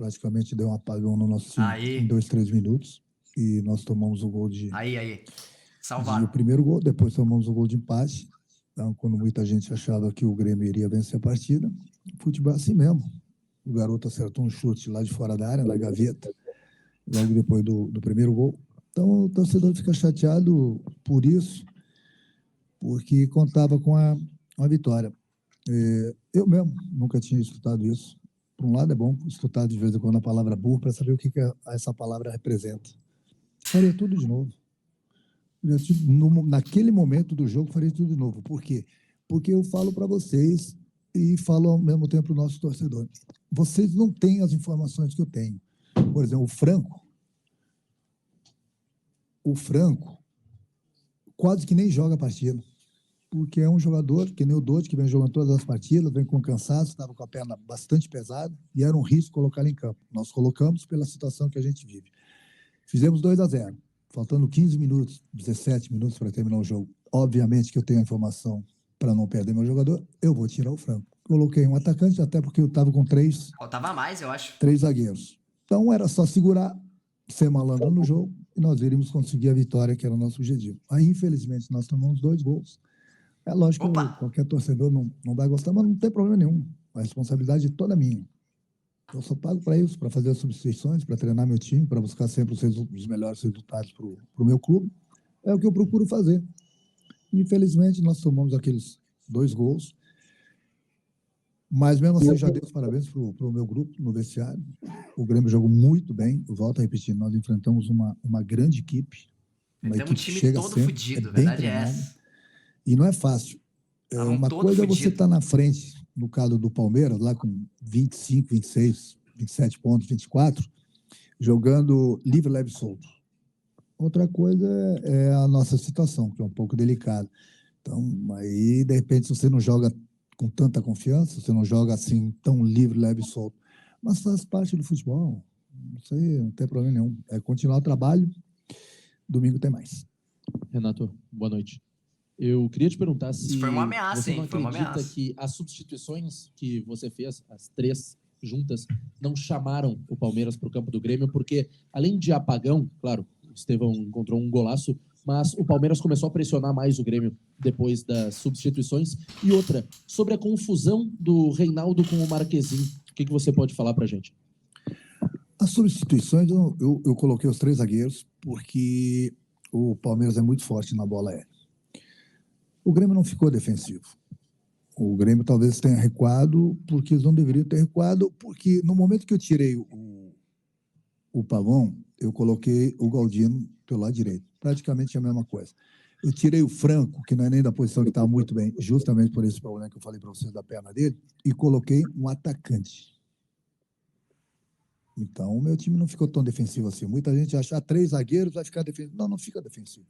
praticamente deu um apagão no nosso time em Aí. 2, 3 minutos. E nós tomamos o gol de Salvado. o primeiro gol, depois tomamos o gol de empate. Então, quando muita gente achava que o Grêmio iria vencer a partida, o futebol é assim mesmo. O garoto acertou um chute lá de fora da área, na gaveta, logo depois do primeiro gol. Então, o torcedor fica chateado por isso, porque contava com a vitória. Eu mesmo nunca tinha escutado isso. Por um lado, é bom escutar de vez em quando a palavra burro para saber o que essa palavra representa. Faria tudo de novo. Naquele momento do jogo, faria tudo de novo. Por quê? Porque eu falo para vocês e falo ao mesmo tempo para o nosso torcedor. Vocês não têm as informações que eu tenho. Por exemplo, o Franco quase que nem joga a partida, porque é um jogador que nem o Dodge, que vem jogando todas as partidas, vem com cansaço, estava com a perna bastante pesada e era um risco colocar ele em campo. Nós colocamos pela situação que a gente vive. Fizemos 2-0, faltando 15 minutos, 17 minutos para terminar o jogo. Obviamente que eu tenho a informação para não perder meu jogador, eu vou tirar o Franco. Coloquei um atacante, até porque eu estava com 3... Faltava mais, eu acho. 3 zagueiros. Então era só segurar, ser malandro no jogo e nós iríamos conseguir a vitória, que era o nosso objetivo. Aí, infelizmente, nós tomamos 2 gols. É lógico que qualquer torcedor não vai gostar, mas não tem problema nenhum. A responsabilidade é toda minha. Eu só pago para isso, para fazer as substituições, para treinar meu time, para buscar sempre os melhores resultados para o meu clube. É o que eu procuro fazer. Infelizmente, nós tomamos aqueles 2 gols. Mas mesmo assim, já dei os parabéns para o meu grupo no vestiário. O Grêmio jogou muito bem. Eu volto a repetir, nós enfrentamos uma grande equipe. Uma equipe que chega sempre, fudido, é bem treinada. E não é fácil. Uma coisa é você estar na frente, no caso do Palmeiras, lá com 25, 26, 27 pontos, 24, jogando livre, leve e solto. Outra coisa é a nossa situação, que é um pouco delicada. Então, aí, de repente, se você não joga com tanta confiança, você não joga assim tão livre, leve e solto. Mas faz parte do futebol. Isso aí não tem problema nenhum. É continuar o trabalho. Domingo tem mais. Renato, boa noite. Eu queria te perguntar se foi uma ameaça, você não acredita que as substituições que você fez, as 3 juntas, não chamaram o Palmeiras para o campo do Grêmio, porque além de apagão, claro, o Estevão encontrou um golaço, mas o Palmeiras começou a pressionar mais o Grêmio depois das substituições. E outra, sobre a confusão do Reinaldo com o Marquezinho, o que você pode falar para a gente? As substituições, eu coloquei os 3 zagueiros, porque o Palmeiras é muito forte na bola aérea. O Grêmio não ficou defensivo. O Grêmio talvez tenha recuado, porque eles não deveriam ter recuado, porque no momento que eu tirei o Pavão, eu coloquei o Galdino pelo lado direito. Praticamente a mesma coisa. Eu tirei o Franco, que não é nem da posição que estava muito bem, justamente por esse problema que eu falei para vocês da perna dele, e coloquei um atacante. Então, o meu time não ficou tão defensivo assim. Muita gente acha, 3 zagueiros vai ficar defensivo. Não fica defensivo.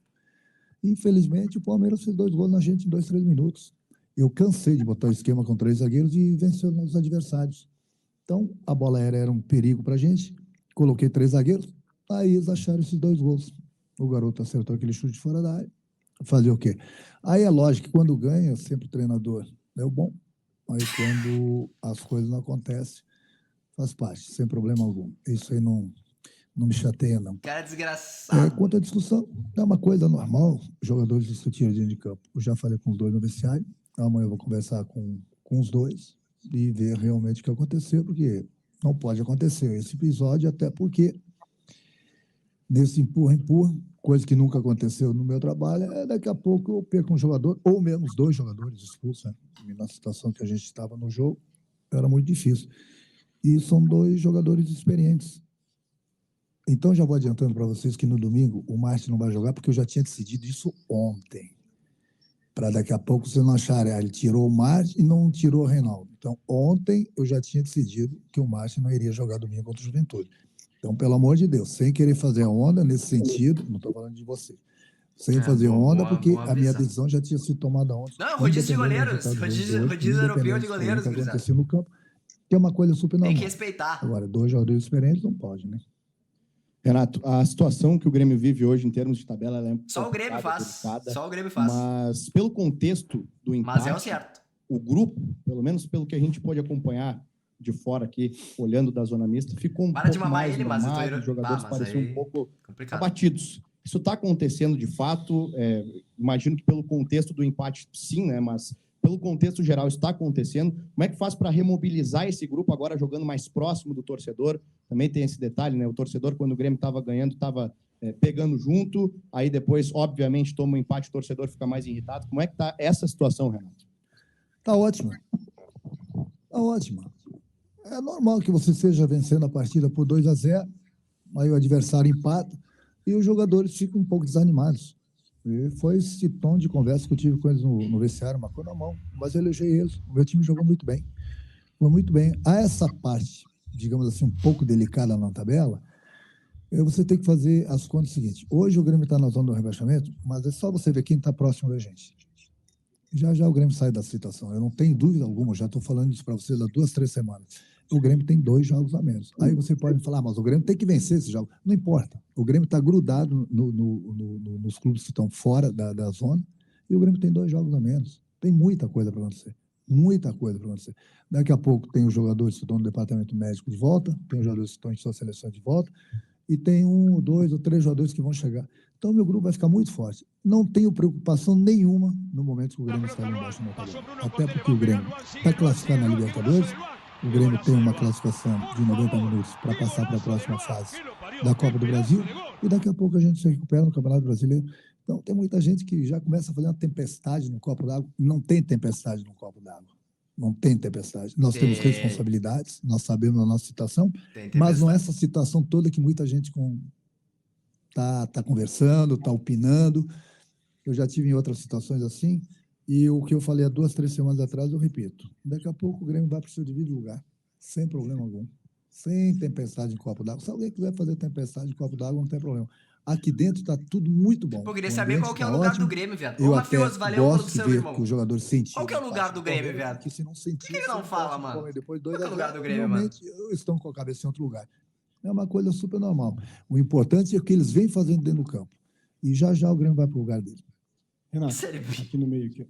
Infelizmente, o Palmeiras fez 2 gols na gente em 2, 3 minutos. Eu cansei de botar o esquema com 3 zagueiros e vencer os adversários. Então, a bola aérea era um perigo para a gente. Coloquei 3 zagueiros, aí eles acharam esses 2 gols. O garoto acertou aquele chute fora da área. Fazer o quê? Aí é lógico que quando ganha, sempre o treinador é o bom. Aí quando as coisas não acontecem, faz parte, sem problema algum. Isso aí não me chateia, não. Cara desgraçado. Quanto à discussão, é uma coisa normal, jogadores discutirem dentro de campo. Eu já falei com os 2 no vestiário, amanhã eu vou conversar com os 2 e ver realmente o que aconteceu, porque não pode acontecer esse episódio, até porque nesse empurra, coisa que nunca aconteceu no meu trabalho, daqui a pouco eu perco um jogador, ou menos 2 jogadores expulsos, né? E na situação que a gente estava no jogo, era muito difícil. E são 2 jogadores experientes. Então, já vou adiantando para vocês que no domingo o Márcio não vai jogar, porque eu já tinha decidido isso ontem. Para daqui a pouco vocês não acharem, ele tirou o Márcio e não tirou o Reinaldo. Então, ontem eu já tinha decidido que o Márcio não iria jogar domingo contra o Juventude. Então, pelo amor de Deus, sem querer fazer onda nesse sentido, não estou falando de você, sem fazer onda, porque a minha decisão já tinha sido tomada ontem. Não, rodízio de goleiros, rodízio europeu de goleiros, que aconteceu no campo, que é uma coisa super normal. Tem que respeitar. Agora, 2 jogadores experientes não pode, né? Renato, a situação que o Grêmio vive hoje em termos de tabela, ela é só o Grêmio faz. Delicada, só o Grêmio faz. Mas pelo contexto do empate, mas é o certo. O grupo, pelo menos pelo que a gente pode acompanhar de fora aqui, olhando da zona mista, ficou um Para de pouco mamar mais ele, mas eu tô normal, os jogadores mas pareciam aí um pouco complicado. abatidos. Isso está acontecendo de fato, imagino que pelo contexto do empate, sim, né? Mas pelo contexto geral está acontecendo. Como é que faz para remobilizar esse grupo agora jogando mais próximo do torcedor? Também tem esse detalhe, né? O torcedor, quando o Grêmio estava ganhando, estava pegando junto, aí depois, obviamente, toma um empate, o torcedor fica mais irritado. Como é que está essa situação, Renato? Tá ótimo. Tá ótimo. É normal que você esteja vencendo a partida por 2-0, aí o adversário empata e os jogadores ficam um pouco desanimados. E foi esse tom de conversa que eu tive com eles no vestiário, marcou na mão, mas eu elogiei eles. O meu time jogou muito bem. Foi muito bem. A essa parte, digamos assim, um pouco delicada na tabela, você tem que fazer as contas seguintes. Hoje o Grêmio está na zona do rebaixamento, mas é só você ver quem está próximo da gente. Já já o Grêmio sai da situação. Eu não tenho dúvida alguma, já estou falando isso para vocês há 2, 3 semanas. O Grêmio tem 2 jogos a menos. Aí você pode falar, mas o Grêmio tem que vencer esse jogo. Não importa. O Grêmio está grudado nos clubes que estão fora da zona e o Grêmio tem 2 jogos a menos. Tem muita coisa para acontecer. Muita coisa para acontecer. Daqui a pouco tem os jogadores que estão no departamento médico de volta, tem os jogadores que estão em sua seleção de volta e tem 1, 2 ou 3 jogadores que vão chegar. Então, meu grupo vai ficar muito forte. Não tenho preocupação nenhuma no momento que o Grêmio está lá embaixo na tabela. Até porque o Grêmio está classificado na Libertadores, o Grêmio tem uma classificação de 90 minutos para passar para a próxima fase da Copa do Brasil e daqui a pouco a gente se recupera no Campeonato Brasileiro. Então, tem muita gente que já começa a fazer uma tempestade no copo d'água. Não tem tempestade no copo d'água. Não tem tempestade. Nós temos responsabilidades, nós sabemos a nossa situação, mas não é essa situação toda que muita gente tá conversando, está opinando. Eu já tive em outras situações assim, e o que eu falei há 2, 3 semanas atrás, eu repito. Daqui a pouco o Grêmio vai para o seu devido lugar, sem problema algum. Sem tempestade em copo d'água. Se alguém quiser fazer tempestade em copo d'água, não tem problema. Aqui dentro está tudo muito bom. Pô, eu queria saber qual que é o lugar do Grêmio, viado. Eu Ô, até Mafioso, valeu pela gosto de produção, ver irmão. que os jogadores sentiram. Qual que é o lugar do Grêmio, viado? Porque se não sentir, Por que não fala, mano? Depois Qual que é o lugar do Grêmio, realmente estão com a cabeça em outro lugar. É uma coisa super normal. O importante é o que eles vêm fazendo dentro do campo. E já já o Grêmio vai para o lugar dele. Renato, aqui no meio. Aqui.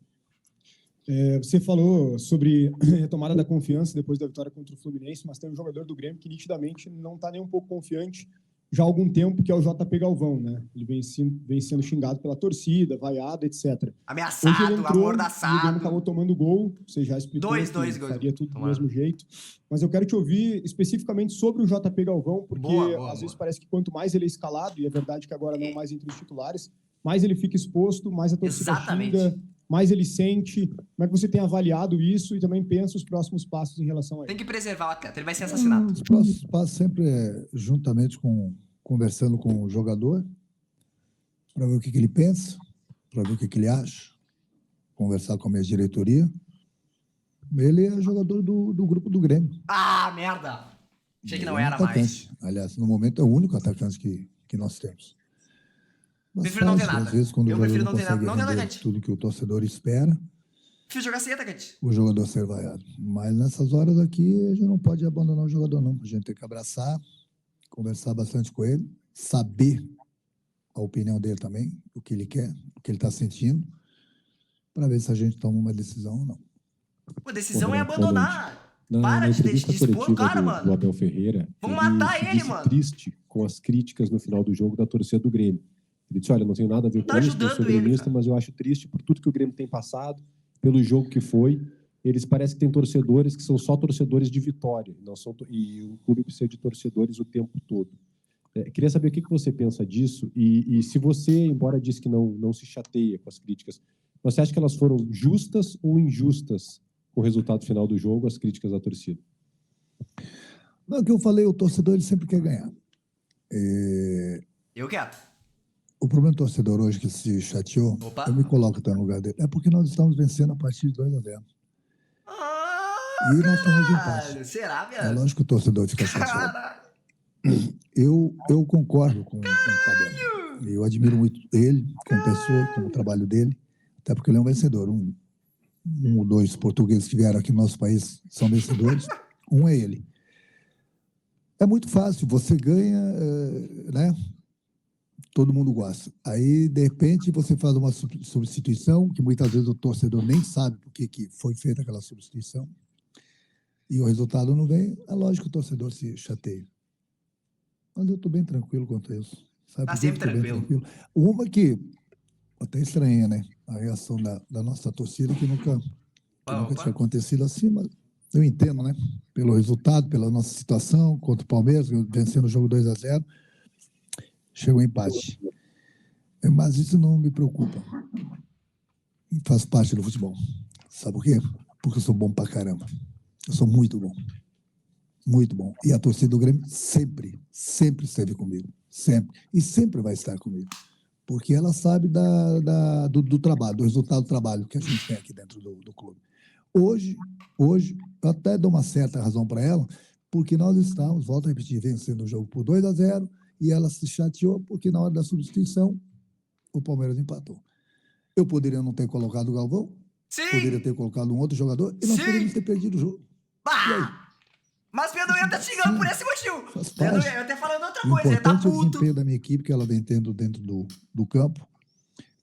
Você falou sobre a retomada da confiança depois da vitória contra o Fluminense, mas tem um jogador do Grêmio que nitidamente não está nem um pouco confiante já há algum tempo, que é o JP Galvão, né? Ele vem sendo xingado pela torcida, vaiado, etc. Ameaçado, Hoje ele entrou, amordaçado. E o Grêmio acabou tomando gol, você já explicou Dois que gols. faria tudo Tomaram. do mesmo jeito. Mas eu quero te ouvir especificamente sobre o JP Galvão, porque às vezes parece que quanto mais ele é escalado, e é verdade que agora não mais entre os titulares, mais ele fica exposto, mais a torcida xinga, mais ele sente. Como é que você tem avaliado isso e também pensa os próximos passos em relação a ele? Tem que preservar o atleta, ele vai ser assassinado. Os próximos passos sempre é juntamente conversando com o jogador, para ver o que ele pensa, para ver o que ele acha, conversar com a minha diretoria. Ele é jogador do grupo do Grêmio. Ah, merda! Achei que não era atacante. mais. Aliás, no momento é o único atacante que nós temos. Mas Prefiro não ter fácil, nada. às vezes, quando Eu o jogador prefiro não não ter consegue nada. Não tem render atacante. tudo que o torcedor espera, Prefiro jogar sem atacante. o jogador ser vaiado. Mas nessas horas aqui, a gente não pode abandonar o jogador, não. A gente tem que abraçar, conversar bastante com ele, saber a opinião dele também, o que ele quer, o que ele está sentindo, para ver se a gente toma uma decisão ou não. Pô, decisão é abandonar. Para de expor o cara, mano. Do Abel Ferreira, vamos matar ele, disse mano. Triste com as críticas no final do jogo da torcida do Grêmio. Ele disse, olha, não tenho nada a ver com isso, eu sou gremista, mas eu acho triste por tudo que o Grêmio tem passado, pelo jogo que foi. Eles parecem que têm torcedores que são só torcedores de vitória, não são, e o clube precisa de torcedores o tempo todo. Queria saber o que você pensa disso e se você, embora disse que não se chateia com as críticas, você acha que elas foram justas ou injustas com o resultado final do jogo, as críticas da torcida? Não, o que eu falei, o torcedor ele sempre quer ganhar. Eu quero. O problema do torcedor hoje que se chateou, eu me coloco até no lugar dele, é porque nós estamos vencendo a partir de 2-0. E nós estamos em empate. Será, viado? É lógico que o torcedor fica chateado. Eu concordo com o Abel. Eu admiro muito ele, como pessoa, como o trabalho dele, até porque ele é um vencedor. Um ou dois portugueses que vieram aqui no nosso país são vencedores. Um é ele. É muito fácil, você ganha, né? Todo mundo gosta. Aí, de repente, você faz uma substituição, que muitas vezes o torcedor nem sabe por que foi feita aquela substituição. e o resultado não vem, é lógico que o torcedor se chateia. Mas eu estou bem tranquilo quanto a isso. Sabe Tá por que sempre eu tô bem tranquilo. Uma que até estranha, né? A reação da nossa torcida, que nunca tinha acontecido assim, mas eu entendo, né? Pelo resultado, pela nossa situação contra o Palmeiras, vencendo o jogo 2-0, chegou o empate. Mas isso não me preocupa. Faz parte do futebol. Sabe por quê? Porque eu sou bom pra caramba. Eu sou muito bom. Muito bom. E a torcida do Grêmio sempre esteve comigo. Sempre. E sempre vai estar comigo. Porque ela sabe do trabalho, do resultado do trabalho que a gente tem aqui dentro do clube. Hoje, eu até dou uma certa razão para ela, porque nós estávamos, volto a repetir, vencendo o jogo por 2-0, e ela se chateou porque na hora da substituição, o Palmeiras empatou. Eu poderia não ter colocado o Galvão, poderia ter colocado um outro jogador, e nós poderíamos ter perdido o jogo. Mas o Pedro ia estar xingando por esse motivo. Pedro ia até falando outra O coisa, ele tá importante é o puto. desempenho da minha equipe, que ela vem tendo dentro do campo.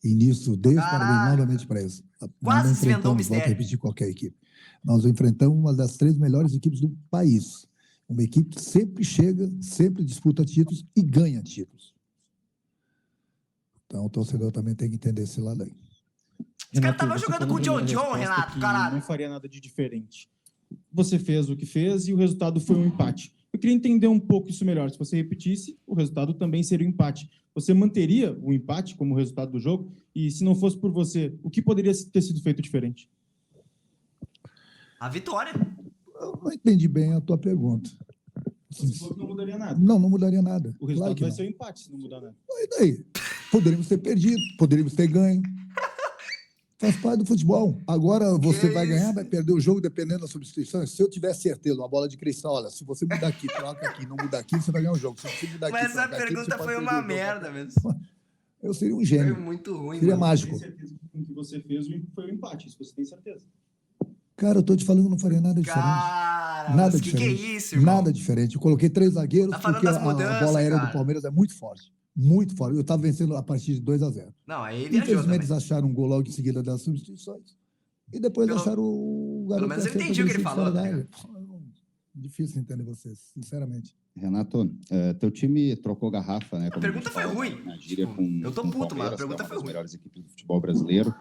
E nisso, Deus parabéns novamente para isso. Quase nós desvendou o enfrentamos, volto a mistério. repetir, qualquer equipe. Nós enfrentamos uma das 3 melhores equipes do país. Uma equipe que sempre chega, sempre disputa títulos e ganha títulos. Então o torcedor também tem que entender esse lado aí. Os caras estavam jogando com o John, Renato, caralho. Não faria nada de diferente. Você fez o que fez e o resultado foi um empate. Eu queria entender um pouco isso melhor. Se você repetisse, o resultado também seria um empate. Você manteria o empate como resultado do jogo? E se não fosse por você, o que poderia ter sido feito diferente? A vitória. Eu não entendi bem a tua pergunta. Você falou que não mudaria nada. Não mudaria nada. O resultado Claro vai não. ser um empate se não mudar nada. E daí? Poderíamos ter perdido, poderíamos ter ganho. Faz parte do futebol. Agora você vai ganhar, vai perder o jogo dependendo das substituições. Se eu tiver certeza, uma bola de cristal, olha, se você mudar aqui, troca aqui, não mudar aqui, você vai ganhar o jogo. Se você mudar aqui, Mas essa troca aqui, pergunta você pode foi perder uma o jogo. merda mesmo. Eu seria um Foi gênio. muito ruim, Seria mano. mágico. Tem certeza que com o que você fez foi um empate, isso você tem certeza. Cara, eu tô te falando que não faria nada diferente. Cara, Nada mas diferente. que é isso, irmão? Nada diferente. Eu coloquei 3 zagueiros Tá falando porque das mudanças, a bola aérea cara. do Palmeiras é muito forte. Muito forte. Eu estava vencendo a partir de 2-0. Não, aí viajou Infelizmente, também. eles acharam um gol logo em seguida das substituições. E depois acharam o garoto. menos eu que entendi o que ele fora falou, da tá área. Difícil entender vocês, sinceramente. Renato, teu time trocou garrafa, né? A pergunta foi ruim. Na gíria Tipo, com, eu tô com puto, mas a Palmeiras, pergunta que é foi uma das ruim. melhores equipes do futebol brasileiro.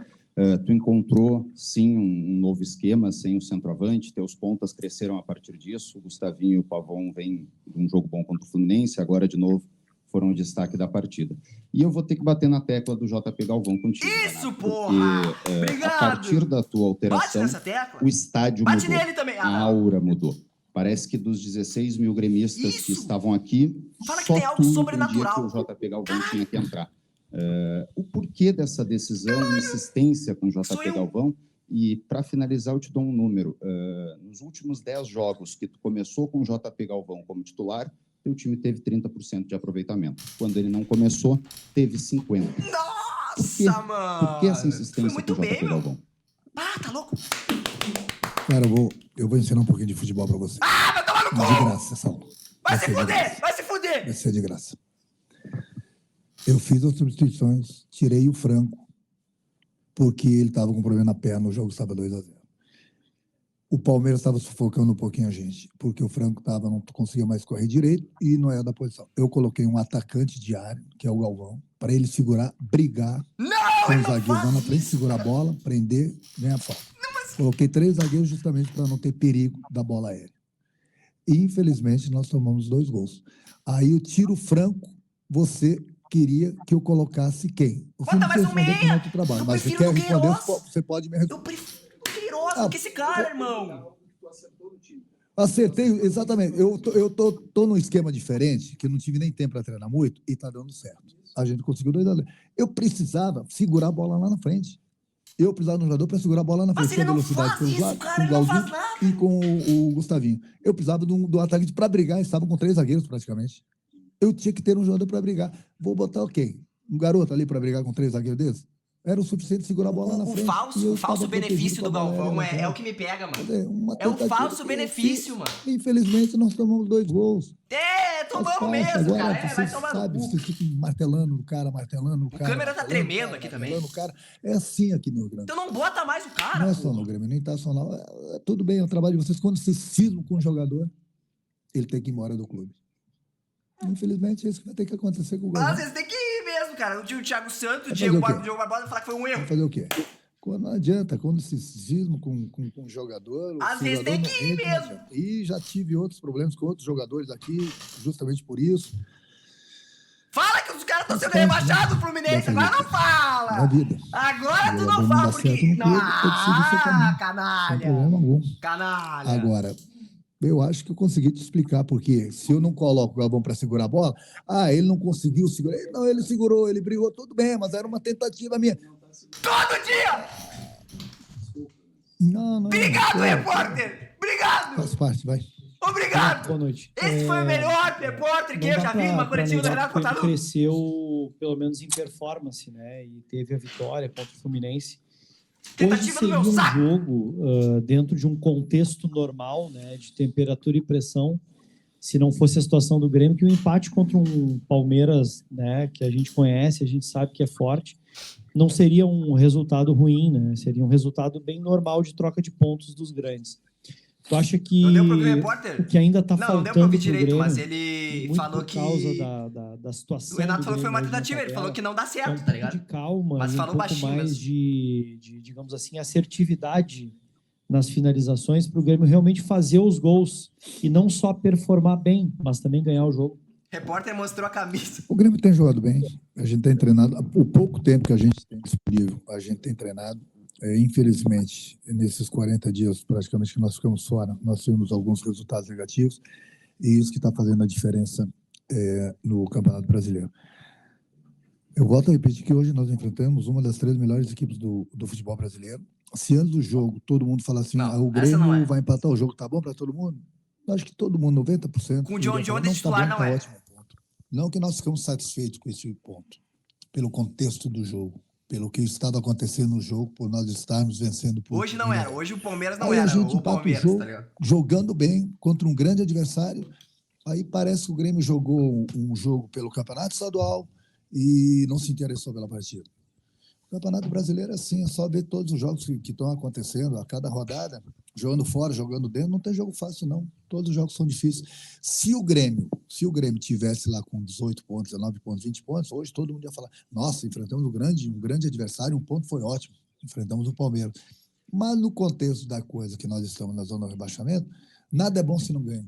Tu encontrou, sim, um novo esquema sem o centroavante, teus pontas cresceram a partir disso. O Gustavinho e o Pavon vêm de um jogo bom contra o Fluminense, agora de novo foram o destaque da partida. E eu vou ter que bater na tecla do JP Galvão contigo, Isso, Renato, porra! porque Obrigado! a partir da tua Bate alteração, nessa tecla. o estádio Bate mudou. nele também. A aura mudou. Parece que dos 16 mil gremistas Isso! que estavam aqui, Fala que só tem algo tu entendia sobrenatural. que o JP Galvão tinha que entrar. O porquê dessa decisão, insistência com o Sou JP eu. Galvão? E, para finalizar, eu te dou um número. Nos últimos 10 jogos que tu começou com o JP Galvão como titular, teu time teve 30% de aproveitamento. Quando ele não começou, teve 50%. Nossa, mano! Por que essa Foi insistência muito com o JP bem, meu. Galvão? Ah, tá louco? Cara, eu vou ensinar um pouquinho de futebol pra você. Ah, vai tomar no De cu! graça, Saulo. Vai se ser de fuder! graça. Vai se fuder! Vai ser de graça. Eu fiz as substituições, tirei o Franco, porque ele estava com problema na perna, o jogo estava 2-0. O Palmeiras estava sufocando um pouquinho a gente, porque o Franco não conseguia mais correr direito e não era da posição. Eu coloquei um atacante de área, que é o Galvão, para ele segurar, brigar Não, com ele os não zagueiros lá na faz frente, isso. segurar a bola, prender, ganhar falta. Coloquei 3 zagueiros justamente para não ter perigo da bola aérea. E, infelizmente, nós tomamos 2 gols. Aí eu tiro o Franco, você queria que eu colocasse quem? Você Bota não mais precisa um responder meia. com outro trabalho, Eu mas você prefiro quer do responder, Queiroz. você pode me Eu responder. prefiro o Queiroz do que esse cara, irmão. Acertei, exatamente. Eu tô num esquema diferente, que eu não tive nem tempo para treinar muito, e tá dando certo. A gente conseguiu 2-0. Eu precisava segurar a bola lá na frente. Eu precisava de um jogador para segurar a bola lá na Mas frente, ele com não velocidade faz pelos isso, lados, cara, com o ele não faz Galdinho nada. e com o Gustavinho. Eu precisava do atacante para brigar, estavam com 3 zagueiros praticamente. Eu tinha que ter um jogador para brigar. Vou botar o quê? Um garoto ali para brigar com 3 zagueiros desses? Era o suficiente segurar a bola lá na frente. O falso benefício do Galvão é o que me pega, mano. É um falso benefício, mano. Infelizmente, nós tomamos 2 gols. tomamos mesmo, agora, cara. Vai tomar no cu. Vocês ficam martelando o cara. O câmera tá tremendo aqui também. O cara. É assim aqui no Rio Grande. Então não bota mais o cara, não é só no Grêmio, nem tá só não. Tudo bem, é o trabalho de vocês. Quando vocês cismam com um jogador, ele tem que ir embora do clube. Infelizmente, isso vai ter que acontecer com o Grêmio. Às vezes tem que ir mesmo, cara. O Thiago Santos, o Diego Barbosa falar que foi um erro. Vai fazer o quê? Não adianta, quando se cisma com um jogador... Às vezes tem que ir mesmo. E já tive outros problemas com outros jogadores aqui, justamente por isso. Fala que os caras estão sendo rebaixados, Fluminense. Agora não fala. Na vida. Agora tu não fala, porque... Canalha. Sem problema algum. Canalha. Agora, eu acho que eu consegui te explicar, porque se eu não coloco o Galvão para segurar a bola, ele não conseguiu segurar. Não, ele segurou, ele brigou, tudo bem, mas era uma tentativa minha. Todo dia! Não. Obrigado, repórter! Obrigado! Faz parte, vai. Obrigado! Boa noite. Esse foi o melhor repórter que eu já vi numa coletiva do Renato Portaluppi. Ele cresceu, pelo menos em performance, né? E teve a vitória contra o Fluminense. Hoje seria um jogo dentro de um contexto normal, né? De temperatura e pressão. Se não fosse a situação do Grêmio, que o empate contra um Palmeiras, né? Que a gente conhece, a gente sabe que é forte. Não seria um resultado ruim, né? Seria um resultado bem normal de troca de pontos dos grandes. Tu acha que o que ainda está faltando não deu pra ouvir direito, Grêmio, mas ele falou que... Por causa da situação... O Renato falou que foi uma tentativa, ele falou que não dá certo, tá ligado? De calma, mas falou baixinho mais de, digamos assim, assertividade nas finalizações para o Grêmio realmente fazer os gols e não só performar bem, mas também ganhar o jogo. O repórter mostrou a camisa. O Grêmio tem jogado bem, a gente tem treinado, o pouco tempo que a gente tem disponível, a gente tem treinado. Infelizmente, nesses 40 dias praticamente que nós ficamos fora, nós tivemos alguns resultados negativos e isso que está fazendo a diferença no Campeonato Brasileiro. Eu volto a repetir que hoje nós enfrentamos uma das 3 melhores equipes do futebol brasileiro. Se antes do jogo todo mundo fala assim, o Grêmio vai empatar o jogo, tá bom para todo mundo? Eu acho que todo mundo, 90%... Com o John de titular não é. Ótimo ponto. Não que nós ficamos satisfeitos com esse ponto, pelo contexto do jogo. Pelo que estava acontecendo no jogo, por nós estarmos vencendo. Hoje não era, hoje o Palmeiras não era, o Palmeiras, jogo, tá ligado? Jogando bem contra um grande adversário, aí parece que o Grêmio jogou um jogo pelo Campeonato Estadual e não se interessou pela partida. O Campeonato Brasileiro é assim, é só ver todos os jogos que estão acontecendo, a cada rodada, jogando fora, jogando dentro, não tem jogo fácil não, todos os jogos são difíceis. Se o Grêmio tivesse lá com 18 pontos, 19 pontos, 20 pontos, hoje todo mundo ia falar, nossa, enfrentamos um grande adversário, um ponto foi ótimo, enfrentamos o Palmeiras. Mas no contexto da coisa que nós estamos na zona do rebaixamento, nada é bom se não ganha.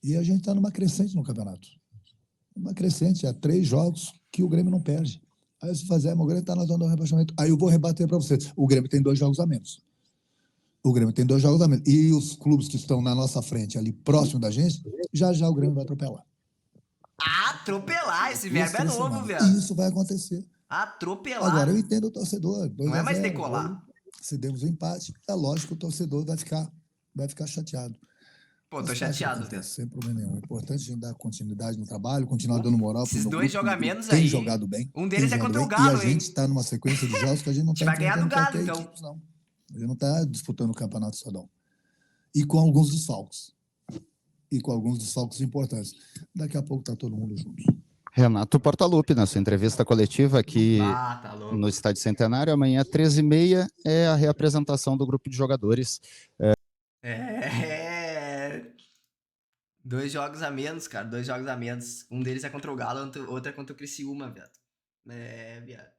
E a gente está numa crescente no campeonato. Uma crescente, há 3 jogos que o Grêmio não perde. Aí se fazer, o Grêmio está na zona do rebaixamento. Aí eu vou rebater para vocês. O Grêmio tem 2 jogos a menos. O Grêmio tem 2 jogos a menos. E os clubes que estão na nossa frente, ali próximo da gente, já o Grêmio vai atropelar. Atropelar, esse verbo é novo, velho. Isso vai acontecer. Atropelar. Agora, eu entendo o torcedor. Não é mais decolar. Se demos um empate, é lógico que o torcedor vai ficar chateado. Pô, tô chateado, Zé. Sem problema nenhum. É importante a gente dar continuidade no trabalho, continuar dando moral. Esses 2 jogamentos aí. Tem jogado bem. Um deles é contra o Galo, hein? E a gente está numa sequência de jogos que a gente não está vai ganhar do Galo, então. Equipes, não. A gente não está disputando o Campeonato Estadual. E com alguns desfalques. Importantes. Daqui a pouco está todo mundo junto. Renato Portaluppi, na sua entrevista coletiva aqui no Estádio Centenário, amanhã, 13h30, é a reapresentação do grupo de jogadores. 2 jogos a menos, cara. 2 jogos a menos. Um deles é contra o Galo, outro é contra o Criciúma, viado. Viado.